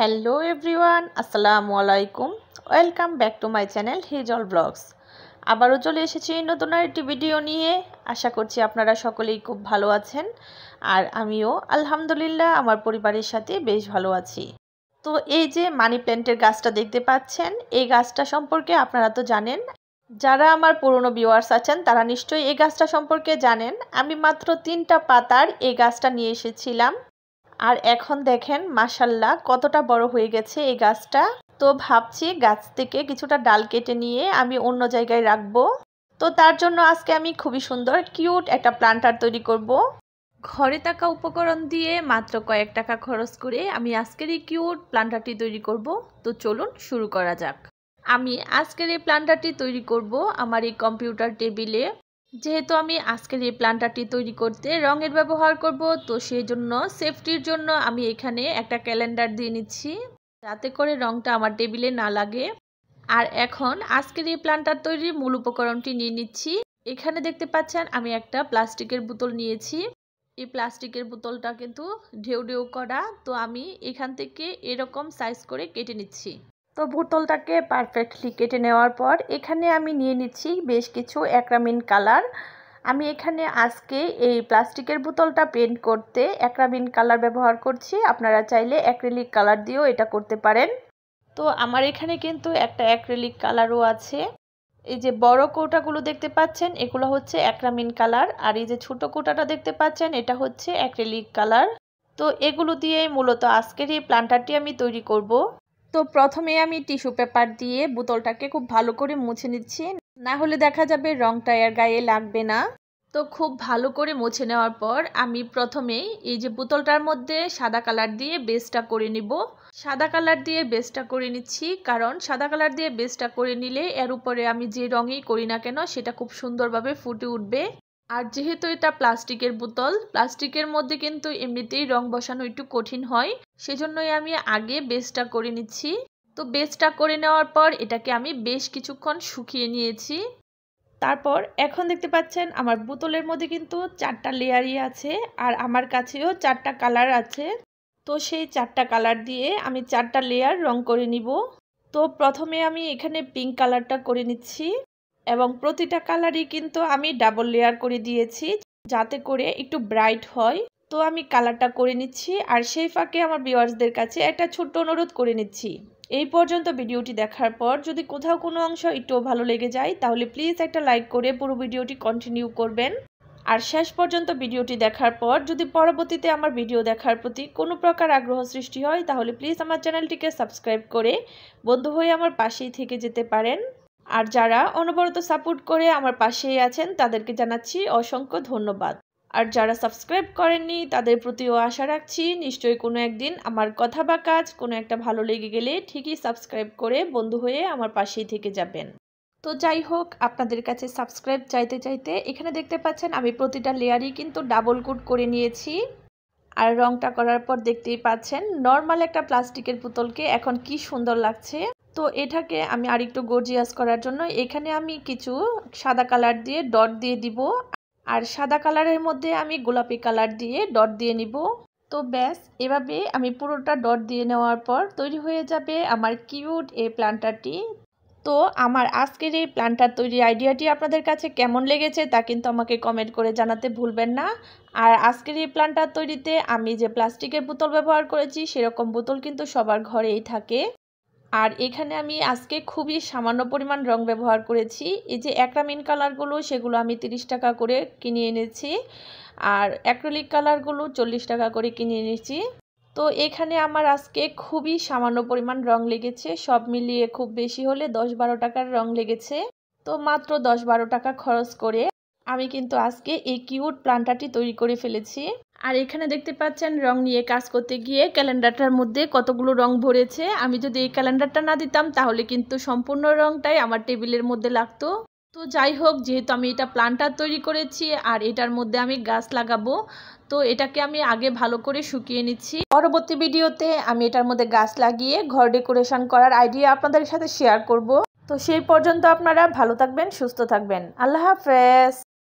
Hello everyone, আসসালামু আলাইকুম। Welcome back to my channel Hijal vlogs. আবারও চলে এসেছি নতুন একটি ভিডিও নিয়ে। আশা করছি আপনারা সকলেই খুব ভালো আছেন, আর আমিও আলহামদুলিল্লাহ আমার পরিবারের সাথে বেশ ভালো আছি। তো এই যে মানি প্ল্যান্টের গাছটা দেখতে পাচ্ছেন, এই গাছটা সম্পর্কে আপনারা তো জানেন। যারা আমার পুরনো ভিউয়ার্স আছেন তারা নিশ্চয়ই এই গাছটা সম্পর্কে জানেন। আমি মাত্র 3টা পাতার এই গাছটা নিয়ে এসেছিলাম, আর এখন দেখেন মাশাল্লাহ কতটা বড় হয়ে গেছে এই গাছটা। তো ভাবছি গাছ থেকে কিছুটা ডাল কেটে নিয়ে আমি অন্য জায়গায় রাখবো। তো তার জন্য আজকে আমি খুবই সুন্দর কিউট একটা প্লান্টার তৈরি করব। ঘরে থাকা উপকরণ দিয়ে মাত্র কয়েক টাকা খরচ করে আমি আজকের এই কিউট প্লান্টারটি তৈরি করব। তো চলুন শুরু করা যাক। আমি আজকের এই প্লান্টারটি তৈরি করব আমার এই কম্পিউটার টেবিলে। যেহেতু আমি আজকের এই প্লান্টারটি তৈরি করতে রঙের ব্যবহার করব, তো সেই জন্য সেফটির জন্য আমি এখানে একটা ক্যালেন্ডার দিয়ে নিচ্ছি, যাতে করে রঙটা আমার টেবিলে না লাগে। আর এখন আজকের এই প্লান্টার তৈরির মূল উপকরণটি নিয়ে নিচ্ছি। এখানে দেখতে পাচ্ছেন আমি একটা প্লাস্টিকের বোতল নিয়েছি। এই প্লাস্টিকের বোতলটা কিন্তু ঢেউ ঢেউ করা, তো আমি এখান থেকে এরকম সাইজ করে কেটে নিচ্ছি। তো বোতলটাকে পারফেক্টলি কেটে নেওয়ার পর এখানে আমি নিয়ে নিচ্ছি বেশ কিছু অ্যাক্রামিন কালার। আমি এখানে আজকে এই প্লাস্টিকের বোতলটা পেন্ট করতে অ্যাক্রামিন কালার ব্যবহার করছি। আপনারা চাইলে অ্যাক্রিলিক কালার দিয়েও এটা করতে পারেন। তো আমার এখানে কিন্তু একটা অ্যাক্রিলিক কালারও আছে। এই যে বড় কৌটাগুলো দেখতে পাচ্ছেন এগুলো হচ্ছে অ্যাক্রামিন কালার, আর এই যে ছোট কৌটাটা দেখতে পাচ্ছেন এটা হচ্ছে অ্যাক্রিলিক কালার। তো এগুলো দিয়ে মূলত আজকের এই প্লান্টারটি আমি তৈরি করব। তো প্রথমে আমি টিস্যু পেপার দিয়ে বোতলটাকে খুব ভালো করে মুছে নিচ্ছি, না হলে দেখা যাবে রংটা এর গায়ে লাগবে না। তো খুব ভালো করে মুছে নেওয়ার পর আমি প্রথমেই এই যে বোতলটার মধ্যে সাদা কালার দিয়ে বেসটা করে নিব। সাদা কালার দিয়ে বেসটা করে নিচ্ছি, কারণ সাদা কালার দিয়ে বেসটা করে নিলে এর উপরে আমি যে রঙেই করি না কেন সেটা খুব সুন্দরভাবে ফুটে উঠবে। আর যেহেতু এটা প্লাস্টিকের বোতল, প্লাস্টিকের মধ্যে কিন্তু এমনিতেই রং বসানো একটু কঠিন হয়, সেজন্যই আমি আগে বেসটা করে নিচ্ছি। তো বেসটা করে নেওয়ার পর এটাকে আমি বেশ কিছুক্ষণ শুকিয়ে নিয়েছি। তারপর এখন দেখতে পাচ্ছেন আমার বোতলের মধ্যে কিন্তু 4টা লেয়ারই আছে, আর আমার কাছেও 4টা কালার আছে। তো সেই 4টা কালার দিয়ে আমি 4টা লেয়ার রং করে নিব। তো প্রথমে আমি এখানে পিঙ্ক কালারটা করে নিচ্ছি, এবং প্রতিটা কালারই কিন্তু আমি ডাবল লেয়ার করে দিয়েছি যাতে করে একটু ব্রাইট হয়। তো আমি কালারটা করে নিচ্ছি, আর সেই ফাঁকে আমার ভিউয়ার্সদের কাছে একটা ছোট্ট অনুরোধ করে নিচ্ছি। এই পর্যন্ত ভিডিওটি দেখার পর যদি কোথাও কোনো অংশ একটুও ভালো লেগে যায় তাহলে প্লিজ একটা লাইক করে পুরো ভিডিওটি কন্টিনিউ করবেন। আর শেষ পর্যন্ত ভিডিওটি দেখার পর যদি পরবর্তীতে আমার ভিডিও দেখার প্রতি কোনো প্রকার আগ্রহ সৃষ্টি হয় তাহলে প্লিজ আমার চ্যানেলটিকে সাবস্ক্রাইব করে বন্ধু হয়ে আমার পাশেই থেকে যেতে পারেন। আর যারা অনবরত সাপোর্ট করে আমার পাশেই আছেন তাদেরকে জানাচ্ছি অসংখ্য ধন্যবাদ। আর যারা সাবস্ক্রাইব করেননি তাদের প্রতিও আশা রাখছি নিশ্চয়ই কোনো একদিন আমার কথা বা কাজ কোনো একটা ভালো লেগে গেলে ঠিকই সাবস্ক্রাইব করে বন্ধু হয়ে আমার পাশেই থেকে যাবেন। তো যাই হোক, আপনাদের কাছে সাবস্ক্রাইব চাইতে চাইতে এখানে দেখতে পাচ্ছেন আমি প্রতিটা লেয়ারই কিন্তু ডাবল কোট করে নিয়েছি। আর রংটা করার পর দেখতেই পাচ্ছেন নর্মাল একটা প্লাস্টিকের বোতলকে এখন কি সুন্দর লাগছে। তো এটাকে আমি আরেকটু গর্জিয়াস করার জন্য এখানে আমি কিছু সাদা কালার দিয়ে ডট দিয়ে দিব, আর সাদা কালারের মধ্যে আমি গোলাপি কালার দিয়ে ডট দিয়ে নিব। তো ব্যাস এভাবে আমি পুরোটা ডট দিয়ে নেওয়ার পর তৈরি হয়ে যাবে আমার কিউট এই প্লান্টারটি। তো আমার আজকের এই প্লান্টার তৈরির আইডিয়াটি আপনাদের কাছে কেমন লেগেছে তা কিন্তু আমাকে কমেন্ট করে জানাতে ভুলবেন না। আর আজকের এই প্লান্টার তৈরিতে আমি যে প্লাস্টিকের বোতল ব্যবহার করেছি সেরকম বোতল কিন্তু সবার ঘরেই থাকে। আর এখানে আমি আজকে খুবই সামান্য পরিমাণ রং ব্যবহার করেছি। এই যে অ্যাক্রামিন কালারগুলো সেগুলো আমি 30 টাকা করে কিনে এনেছি, আর অ্যাক্রিলিক কালারগুলো 40 টাকা করে কিনে এনেছি। তো এখানে আমার আজকে খুবই সামান্য পরিমাণ রং লেগেছে, সব মিলিয়ে খুব বেশি হলে 10-12 টাকার রং লেগেছে। তো মাত্র 10-12 টাকা খরচ করে আমি কিন্তু আজকে এই কিউট প্লান্টারটি তৈরি করে ফেলেছি। আর এখানে দেখতে পাচ্ছেন রং নিয়ে কাজ করতে গিয়ে ক্যালেন্ডারটার মধ্যে কতগুলো রং ভরেছে। আমি যদি এই ক্যালেন্ডারটা না দিতাম তাহলে কিন্তু সম্পূর্ণ রংটাই আমার টেবিলের মধ্যে লাগতো। তো যাই হোক, যেহেতু আমি এটা প্লান্টার তৈরি করেছি আর এটার মধ্যে আমি গাছ লাগাবো, তো এটাকে আমি আগে ভালো করে শুকিয়ে নিচ্ছি। পরবর্তী ভিডিওতে আমি এটার মধ্যে গাছ লাগিয়ে ঘর ডেকোরেশন করার আইডিয়া আপনাদের সাথে শেয়ার করব। তো সেই পর্যন্ত আপনারা ভালো থাকবেন, সুস্থ থাকবেন। আল্লাহ হাফেজ।